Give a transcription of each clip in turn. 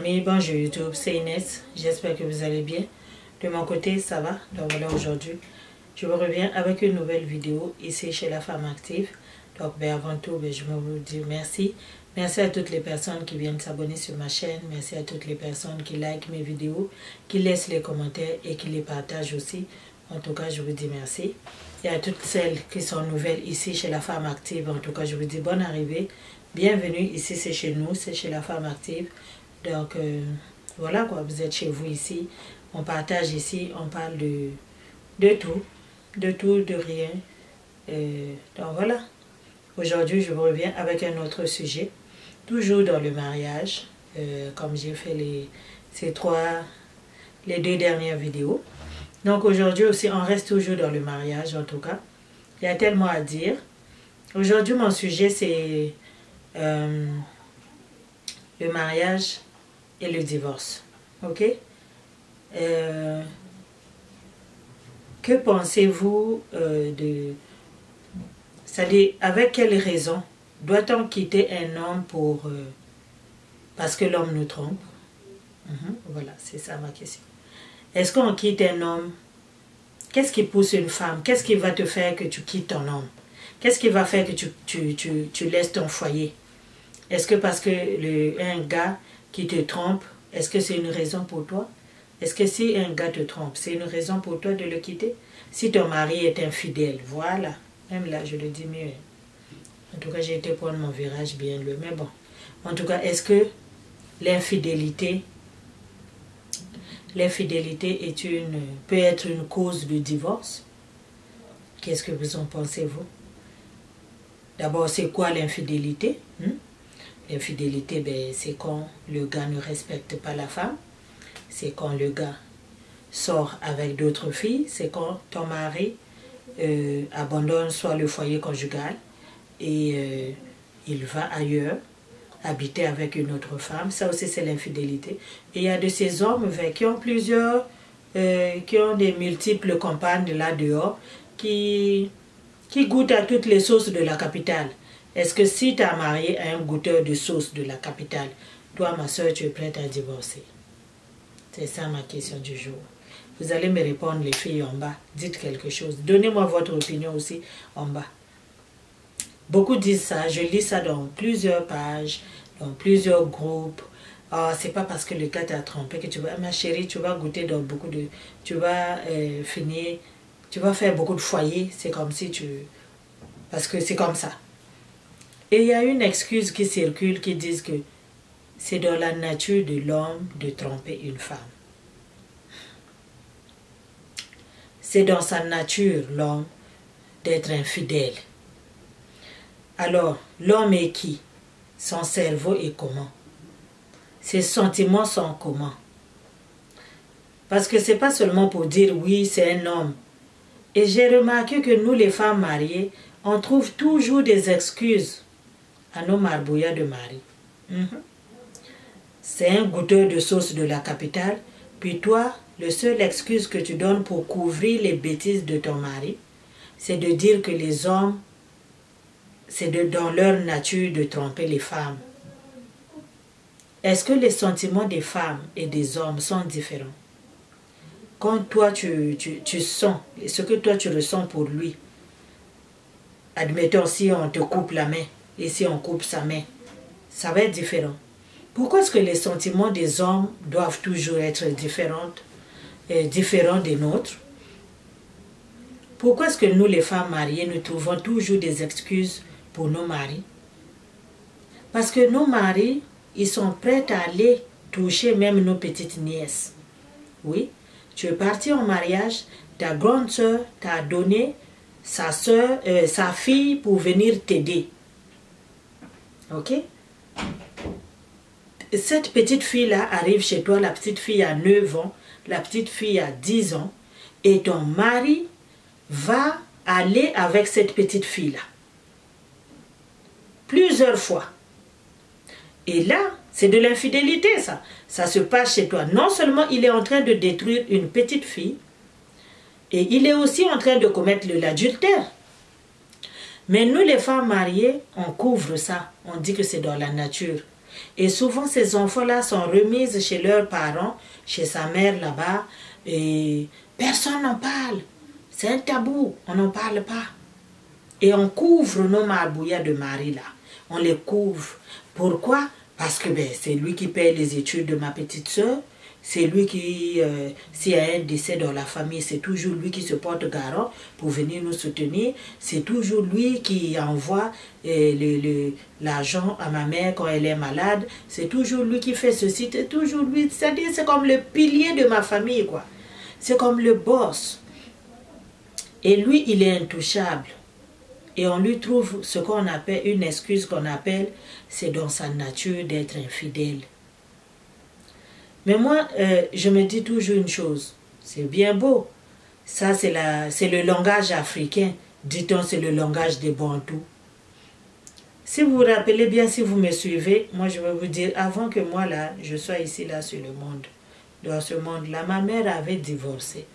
amis, bonjour YouTube, c'est Inès, j'espère que vous allez bien. De mon côté, ça va. Donc voilà, aujourd'hui, je vous reviens avec une nouvelle vidéo ici chez La Femme Active. Donc avant tout, je vous dis merci. Merci à toutes les personnes qui viennent s'abonner sur ma chaîne. Merci à toutes les personnes qui likent mes vidéos, qui laissent les commentaires et qui les partagent aussi. En tout cas, je vous dis merci. Et à toutes celles qui sont nouvelles ici chez La Femme Active, en tout cas, je vous dis bonne arrivée. Bienvenue, ici c'est chez nous, c'est chez La Femme Active. Donc voilà quoi, vous êtes chez vous ici. On partage ici, on parle de tout, de rien. Donc voilà. Aujourd'hui, je vous reviens avec un autre sujet. Toujours dans le mariage, comme j'ai fait les deux dernières vidéos. Donc aujourd'hui aussi, on reste toujours dans le mariage en tout cas. Il y a tellement à dire. Aujourd'hui, mon sujet c'est le mariage et le divorce. Ok? Que pensez-vous c'est-à-dire, avec quelle raison doit-on quitter un homme parce que l'homme nous trompe? Voilà, c'est ça ma question. Est-ce qu'on quitte un homme? Qu'est-ce qui pousse une femme? Qu'est-ce qui va te faire que tu quittes ton homme? Qu'est-ce qui va faire que tu laisses ton foyer? Est-ce que parce que un gars qui te trompe, est-ce que c'est une raison pour toi? Est-ce que si un gars te trompe, c'est une raison pour toi de le quitter? Si ton mari est infidèle, voilà. Même là, je le dis mieux. En tout cas, j'ai été prendre mon virage bien loin. Mais bon, en tout cas, est-ce que l'infidélité peut être une cause de divorce? Qu'est-ce que vous en pensez, vous? D'abord, c'est quoi l'infidélité? L'infidélité, c'est quand le gars ne respecte pas la femme. C'est quand le gars sort avec d'autres filles. C'est quand ton mari abandonne soit le foyer conjugal et il va ailleurs habiter avec une autre femme. Ça aussi, c'est l'infidélité. Et il y a de ces hommes qui ont qui ont des multiples compagnes là dehors, qui goûtent à toutes les sauces de la capitale. Est-ce que si tu as marié à un goûteur de sauce de la capitale, toi, ma soeur, tu es prête à divorcer? C'est ça ma question du jour. Vous allez me répondre, les filles en bas. Dites quelque chose. Donnez-moi votre opinion aussi en bas. Beaucoup disent ça. Je lis ça dans plusieurs pages, dans plusieurs groupes. Ah, c'est pas parce que le gars t'a trompé que tu vas... Ma chérie, tu vas goûter dans beaucoup de... Tu vas finir... Tu vas faire beaucoup de foyers. C'est comme si tu... Parce que c'est comme ça. Et il y a une excuse qui circule qui dit que c'est dans la nature de l'homme de tromper une femme. C'est dans sa nature, l'homme, d'être infidèle. Alors, l'homme est qui? Son cerveau est comment? Ses sentiments sont comment? Parce que c'est pas seulement pour dire oui, c'est un homme. Et j'ai remarqué que nous, les femmes mariées, on trouve toujours des excuses à nos marbouillas de mari. C'est un goûteur de sauce de la capitale, puis toi, le seul excuse que tu donnes pour couvrir les bêtises de ton mari, c'est de dire que les hommes, c'est dans leur nature de tromper les femmes. Est-ce que les sentiments des femmes et des hommes sont différents? Quand toi, tu sens, ce que toi tu ressens pour lui, admettons si on te coupe la main et si on coupe sa main, ça va être différent. Pourquoi est-ce que les sentiments des hommes doivent toujours être différents des nôtres? Pourquoi est-ce que nous, les femmes mariées, nous trouvons toujours des excuses pour nos maris? Parce que nos maris, ils sont prêts à aller toucher même nos petites nièces. Oui, tu es parti en mariage, ta grande soeur t'a donné sa fille pour venir t'aider. Ok? Cette petite fille-là arrive chez toi, la petite fille a 9 ans, la petite fille a 10 ans, et ton mari va aller avec cette petite fille-là. Plusieurs fois. Et là, c'est de l'infidélité, ça. Ça se passe chez toi. Non seulement il est en train de détruire une petite fille, et il est aussi en train de commettre l'adultère. Mais nous, les femmes mariées, on couvre ça. On dit que c'est dans la nature. Et souvent, ces enfants-là sont remis chez leurs parents, chez sa mère là-bas, et personne n'en parle. C'est un tabou, on n'en parle pas. Et on couvre nos marbouillas de mari là. On les couvre. Pourquoi? Parce que c'est lui qui paye les études de ma petite soeur. C'est lui qui, s'il y a un décès dans la famille, c'est toujours lui qui se porte garant pour venir nous soutenir. C'est toujours lui qui envoie l'argent à ma mère quand elle est malade. C'est toujours lui qui fait ceci. C'est toujours lui. C'est-à-dire, c'est comme le pilier de ma famille, quoi. C'est comme le boss. Et lui, il est intouchable. Et on lui trouve ce qu'on appelle, une excuse qu'on appelle, c'est dans sa nature d'être infidèle. Mais moi, je me dis toujours une chose, c'est bien beau. Ça, c'est le langage africain. Dit-on, c'est le langage des Bantous. Si vous vous rappelez bien, si vous me suivez, moi je vais vous dire, avant que moi, là, je sois ici, là, sur le monde, dans ce monde-là, ma mère avait divorcé.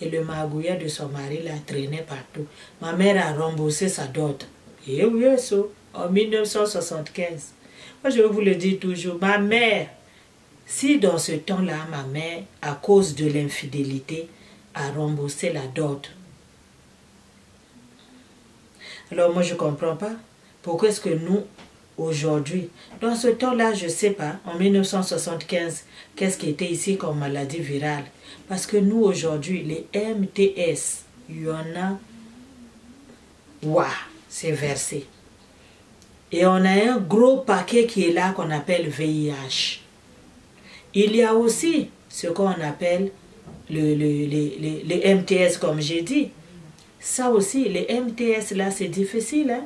Et le magouillat de son mari la traînait partout. Ma mère a remboursé sa dot. Et oui, ça, en 1975. Moi, je vais vous le dire toujours, ma mère, si dans ce temps-là, ma mère, à cause de l'infidélité, a remboursé la dot. Alors moi, je ne comprends pas. Pourquoi est-ce que nous, aujourd'hui, dans ce temps-là, je ne sais pas, en 1975, qu'est-ce qui était ici comme maladie virale? Parce que nous, aujourd'hui, les MTS, il y en a, waouh, c'est versé. Et on a un gros paquet qui est là qu'on appelle VIH. Il y a aussi ce qu'on appelle les MTS, comme j'ai dit. Ça aussi, les MTS, là, c'est difficile. Hein?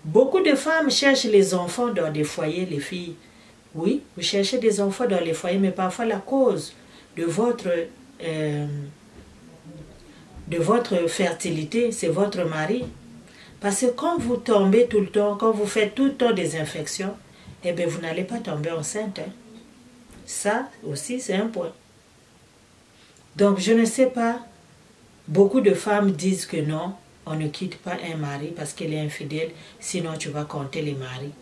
Beaucoup de femmes cherchent les enfants dans des foyers, les filles. Oui, vous cherchez des enfants dans les foyers, mais parfois la cause de votre fertilité, c'est votre mari. Parce que quand vous tombez tout le temps, quand vous faites tout le temps des infections, eh bien, vous n'allez pas tomber enceinte. Hein? Ça aussi, c'est un point. Donc, je ne sais pas. Beaucoup de femmes disent que non, on ne quitte pas un mari parce qu'il est infidèle, sinon tu vas compter les maris.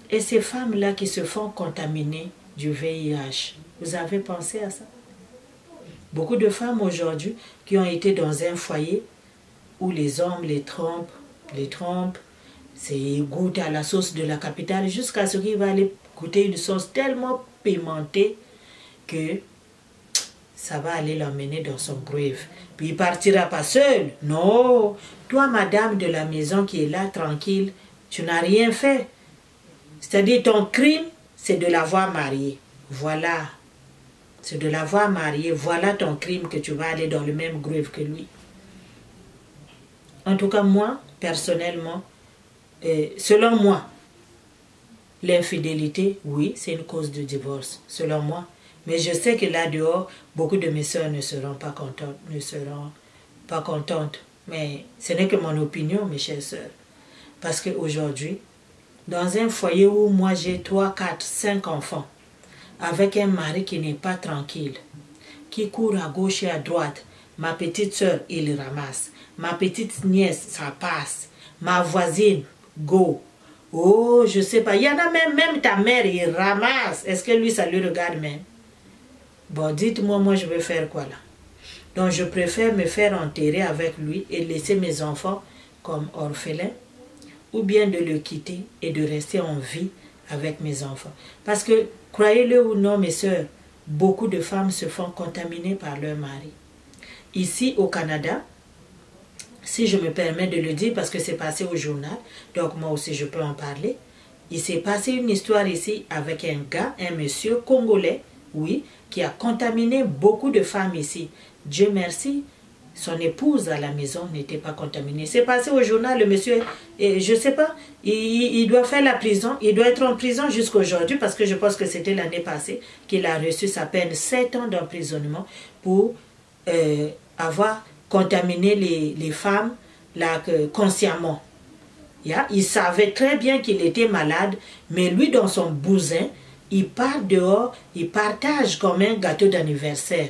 Et ces femmes-là qui se font contaminer du VIH, vous avez pensé à ça? Beaucoup de femmes aujourd'hui qui ont été dans un foyer où les hommes les trompent, c'est goûter à la sauce de la capitale jusqu'à ce qu'il va aller goûter une sauce tellement pimentée que ça va aller l'emmener dans son grave. Puis il partira pas seul. Non. Toi, madame de la maison qui est là, tranquille, tu n'as rien fait. C'est-à-dire ton crime, c'est de l'avoir marié. Voilà. C'est de l'avoir marié. Voilà ton crime, que tu vas aller dans le même grave que lui. En tout cas, moi, personnellement, selon moi, l'infidélité, oui, c'est une cause de divorce, selon moi. Mais je sais que là dehors, beaucoup de mes soeurs ne seront pas contentes, Mais ce n'est que mon opinion, mes chères soeurs. Parce qu'aujourd'hui, dans un foyer où moi j'ai 3, 4, 5 enfants, avec un mari qui n'est pas tranquille, qui court à gauche et à droite, ma petite soeur, il ramasse. Ma petite nièce, ça passe. Ma voisine, go. Oh, je sais pas. Il y en a même ta mère, il ramasse. Est-ce que lui, ça lui regarde même? Bon, dites-moi, moi, je vais faire quoi là? Donc, je préfère me faire enterrer avec lui et laisser mes enfants comme orphelins, ou bien de le quitter et de rester en vie avec mes enfants. Parce que, croyez-le ou non, mes soeurs, beaucoup de femmes se font contaminer par leur mari. Ici, au Canada, si je me permets de le dire, parce que c'est passé au journal, donc moi aussi je peux en parler, il s'est passé une histoire ici avec un gars, un monsieur congolais, oui, qui a contaminé beaucoup de femmes ici. Dieu merci, son épouse à la maison n'était pas contaminée. C'est passé au journal, le monsieur, et je ne sais pas, il doit faire la prison, il doit être en prison jusqu'à aujourd'hui, parce que je pense que c'était l'année passée qu'il a reçu sa peine, 7 ans d'emprisonnement pour avoir contaminé les femmes là, consciemment. Il savait très bien qu'il était malade, mais lui, dans son bousin, il part dehors, il partage comme un gâteau d'anniversaire.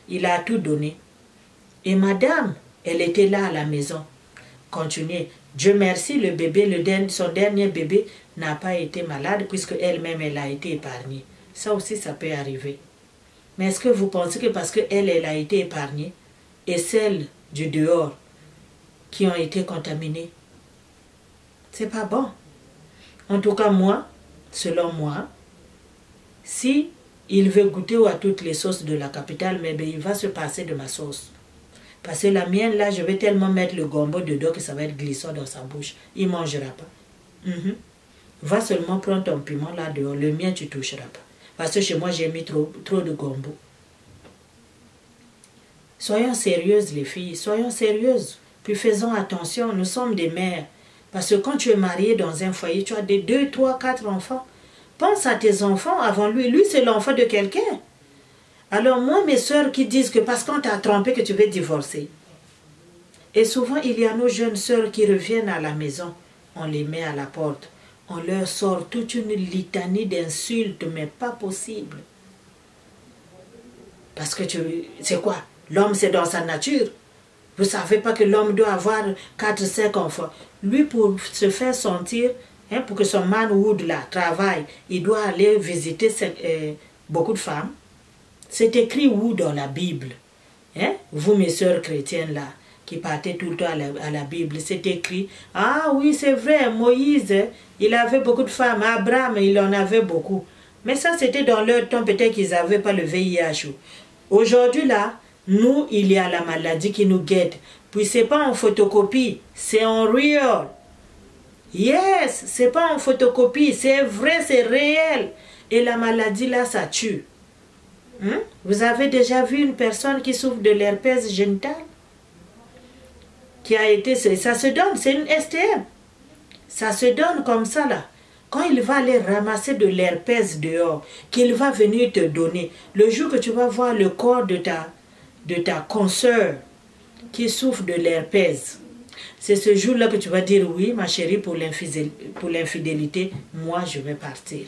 Il a tout donné. Et madame, elle était là à la maison. continuer. Dieu merci, le bébé, son dernier bébé n'a pas été malade puisque elle-même, elle a été épargnée. Ça aussi, ça peut arriver. Mais est-ce que vous pensez que parce qu'elle, elle a été épargnée et celles du dehors qui ont été contaminées, c'est pas bon. En tout cas, moi, selon moi, si il veut goûter à toutes les sauces de la capitale, mais ben, il va se passer de ma sauce. Parce que la mienne, là, je vais tellement mettre le gombo dedans que ça va être glissant dans sa bouche. Il ne mangera pas. Va seulement prendre ton piment là dehors. Le mien, tu ne toucheras pas. Parce que chez moi, j'ai mis trop de gombo. Soyons sérieuses, les filles. Soyons sérieuses. Puis faisons attention. Nous sommes des mères. Parce que quand tu es mariée dans un foyer, tu as des 2, 3, 4 enfants. Pense à tes enfants avant lui. Lui, c'est l'enfant de quelqu'un. Alors moi, mes soeurs qui disent que parce qu'on t'a trompé que tu veux divorcer. Et souvent, il y a nos jeunes soeurs qui reviennent à la maison. On les met à la porte. On leur sort toute une litanie d'insultes, mais pas possible. Parce que c'est quoi? L'homme, c'est dans sa nature. Vous ne savez pas que l'homme doit avoir 4, 5 enfants. Lui, pour se faire sentir, hein, pour que son manhood là travaille, il doit aller visiter beaucoup de femmes. C'est écrit où dans la Bible? Hein? Vous, mes soeurs chrétiennes là, qui partez tout le temps à la Bible, c'est écrit, ah oui, c'est vrai, Moïse, il avait beaucoup de femmes, Abraham, il en avait beaucoup. Mais ça, c'était dans leur temps, peut-être qu'ils n'avaient pas le VIH. Aujourd'hui là, nous, il y a la maladie qui nous guette. Puis c'est pas en photocopie, c'est en real. Yes, c'est pas en photocopie, c'est vrai, c'est réel. Et la maladie là, ça tue. Vous avez déjà vu une personne qui souffre de l'herpès génital? Qui a été, ça se donne, c'est une STM. Ça se donne comme ça là. Quand il va aller ramasser de l'herpès dehors, qu'il va venir te donner, le jour que tu vas voir le corps de ta consoeur qui souffre de l'herpès, c'est ce jour-là que tu vas dire, oui, ma chérie, pour l'infidélité, moi, je vais partir.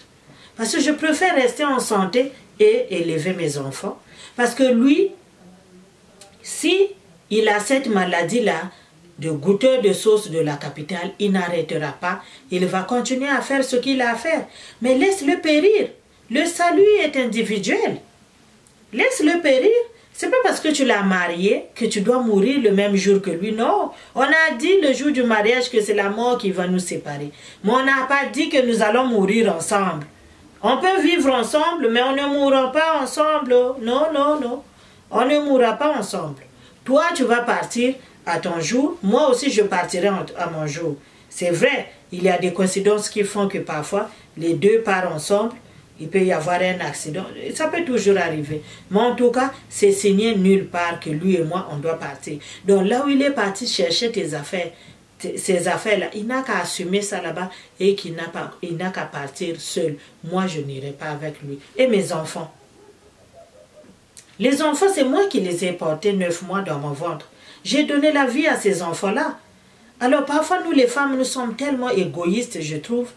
Parce que je préfère rester en santé et élever mes enfants. Parce que lui, si il a cette maladie-là, de goûteur de sauce de la capitale, il n'arrêtera pas. Il va continuer à faire ce qu'il a à faire. Mais laisse-le périr. Le salut est individuel. Laisse-le périr. C'est pas parce que tu l'as marié que tu dois mourir le même jour que lui. Non. On a dit le jour du mariage que c'est la mort qui va nous séparer. Mais on n'a pas dit que nous allons mourir ensemble. On peut vivre ensemble, mais on ne mourra pas ensemble. Non, non, non. On ne mourra pas ensemble. Toi, tu vas partir à ton jour. Moi aussi, je partirai à mon jour. C'est vrai, il y a des coïncidences qui font que parfois, les deux partent ensemble. Il peut y avoir un accident. Ça peut toujours arriver. Mais en tout cas, c'est signé nulle part que lui et moi, on doit partir. Donc là où il est parti chercher tes affaires, ces affaires-là, il n'a qu'à assumer ça là-bas et il n'a qu'à partir seul. Moi, je n'irai pas avec lui. Et mes enfants. Les enfants, c'est moi qui les ai portés 9 mois dans mon ventre. J'ai donné la vie à ces enfants-là. Alors parfois, nous les femmes, nous sommes tellement égoïstes, je trouve.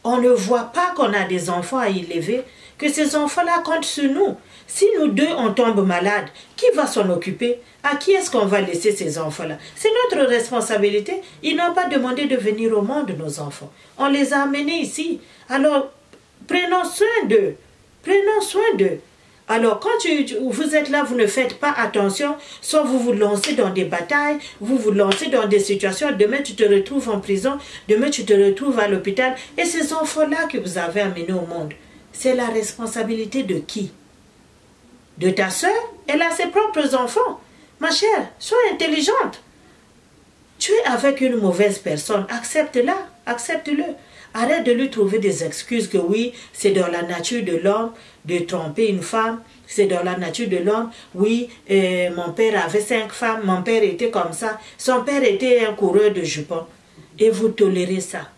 On ne voit pas qu'on a des enfants à élever, que ces enfants-là comptent sur nous. Si nous deux, on tombe malade, qui va s'en occuper? À qui est-ce qu'on va laisser ces enfants-là? C'est notre responsabilité. Ils n'ont pas demandé de venir au monde, nos enfants. On les a amenés ici. Alors, prenons soin d'eux. Prenons soin d'eux. Alors, quand vous êtes là, vous ne faites pas attention, soit vous vous lancez dans des batailles, vous vous lancez dans des situations, demain tu te retrouves en prison, demain tu te retrouves à l'hôpital, et ces enfants-là que vous avez amenés au monde, c'est la responsabilité de qui? De ta soeur? Elle a ses propres enfants. Ma chère, sois intelligente. Tu es avec une mauvaise personne, accepte-la, accepte-le. Arrête de lui trouver des excuses que oui, c'est dans la nature de l'homme de tromper une femme, c'est dans la nature de l'homme, oui, mon père avait 5 femmes, mon père était comme ça, son père était un coureur de jupons, et vous tolérez ça.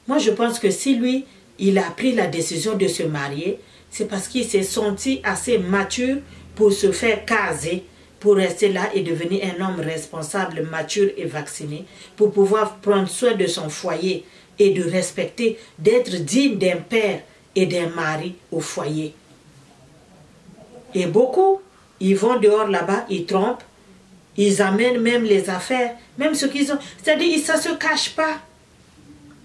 Moi, je pense que si lui, il a pris la décision de se marier, c'est parce qu'il s'est senti assez mature pour se faire caser, pour rester là et devenir un homme responsable, mature et vacciné, pour pouvoir prendre soin de son foyer et de respecter, d'être digne d'un père et d'un mari au foyer. Et beaucoup, ils vont dehors là-bas, ils trompent, Ils amènent même les affaires, même ce qu'ils ont. C'est-à-dire, ça ne se cache pas.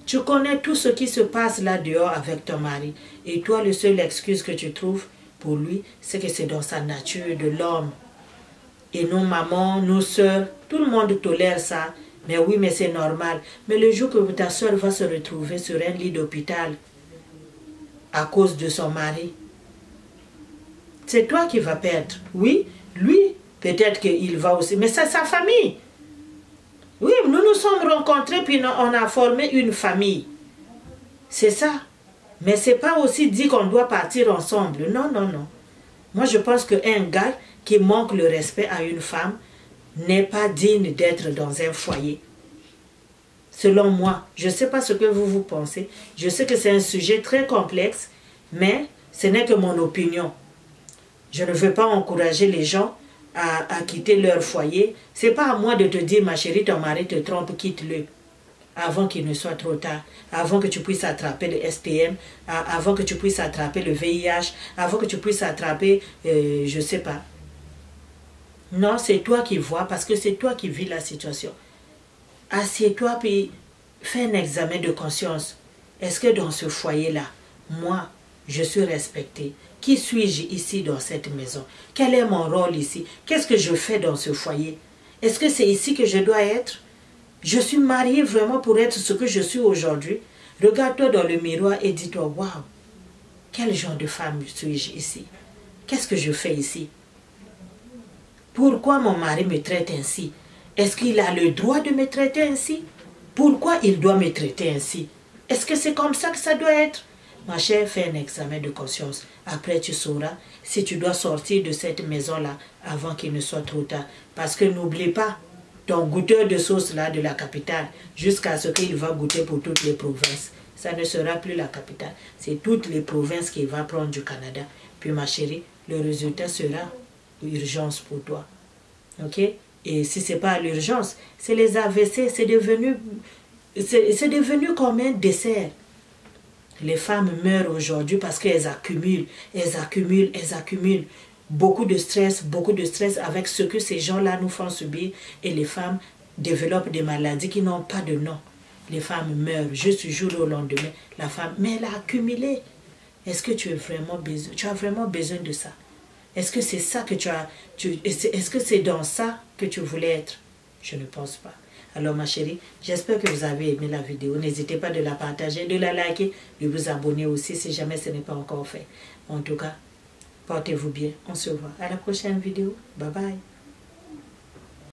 Tu connais tout ce qui se passe là dehors avec ton mari. Et toi, le seul excuse que tu trouves pour lui, c'est que c'est dans sa nature de l'homme. Et nos mamans, nos soeurs, tout le monde tolère ça. Mais oui, mais c'est normal. Mais le jour que ta soeur va se retrouver sur un lit d'hôpital à cause de son mari, c'est toi qui vas perdre. Oui, lui, peut-être qu'il va aussi. Mais c'est sa famille. Oui, nous nous sommes rencontrés, puis on a formé une famille. C'est ça. Mais c'est pas aussi dit qu'on doit partir ensemble. Non, non, non. Moi, je pense qu'un gars qui manque le respect à une femme n'est pas digne d'être dans un foyer. Selon moi, je ne sais pas ce que vous pensez. Je sais que c'est un sujet très complexe, mais ce n'est que mon opinion. Je ne veux pas encourager les gens à quitter leur foyer. Ce n'est pas à moi de te dire, ma chérie, ton mari te trompe, quitte-le. Avant qu'il ne soit trop tard, avant que tu puisses attraper le STM, avant que tu puisses attraper le VIH, avant que tu puisses attraper, je ne sais pas. Non, c'est toi qui vois, parce que c'est toi qui vis la situation. Assieds-toi, puis fais un examen de conscience. Est-ce que dans ce foyer-là, moi, je suis respectée? Qui suis-je ici dans cette maison? Quel est mon rôle ici? Qu'est-ce que je fais dans ce foyer? Est-ce que c'est ici que je dois être? Je suis mariée vraiment pour être ce que je suis aujourd'hui. Regarde-toi dans le miroir et dis-toi, waouh, quel genre de femme suis-je ici? Qu'est-ce que je fais ici? Pourquoi mon mari me traite ainsi? Est-ce qu'il a le droit de me traiter ainsi? Pourquoi il doit me traiter ainsi? Est-ce que c'est comme ça que ça doit être? Ma chère, fais un examen de conscience. Après, tu sauras si tu dois sortir de cette maison-là avant qu'il ne soit trop tard. Parce que n'oublie pas, ton goûteur de sauce là de la capitale, jusqu'à ce qu'il va goûter pour toutes les provinces. Ça ne sera plus la capitale. C'est toutes les provinces qu'il va prendre du Canada. Puis ma chérie, le résultat sera urgence pour toi. Ok? Et si ce n'est pas l'urgence, c'est les AVC, c'est devenu comme un dessert. Les femmes meurent aujourd'hui parce qu'elles accumulent, elles accumulent, elles accumulent. Beaucoup de stress avec ce que ces gens-là nous font subir. Et les femmes développent des maladies qui n'ont pas de nom. Les femmes meurent juste du jour au lendemain. La femme, mais elle a accumulé. Est-ce que tu as vraiment besoin de ça? Est-ce que c'est ça que est-ce que c'est dans ça que tu voulais être? Je ne pense pas. Alors ma chérie, j'espère que vous avez aimé la vidéo. N'hésitez pas de la partager, de la liker, de vous abonner aussi si jamais ce n'est pas encore fait. En tout cas, portez-vous bien. On se voit à la prochaine vidéo. Bye bye.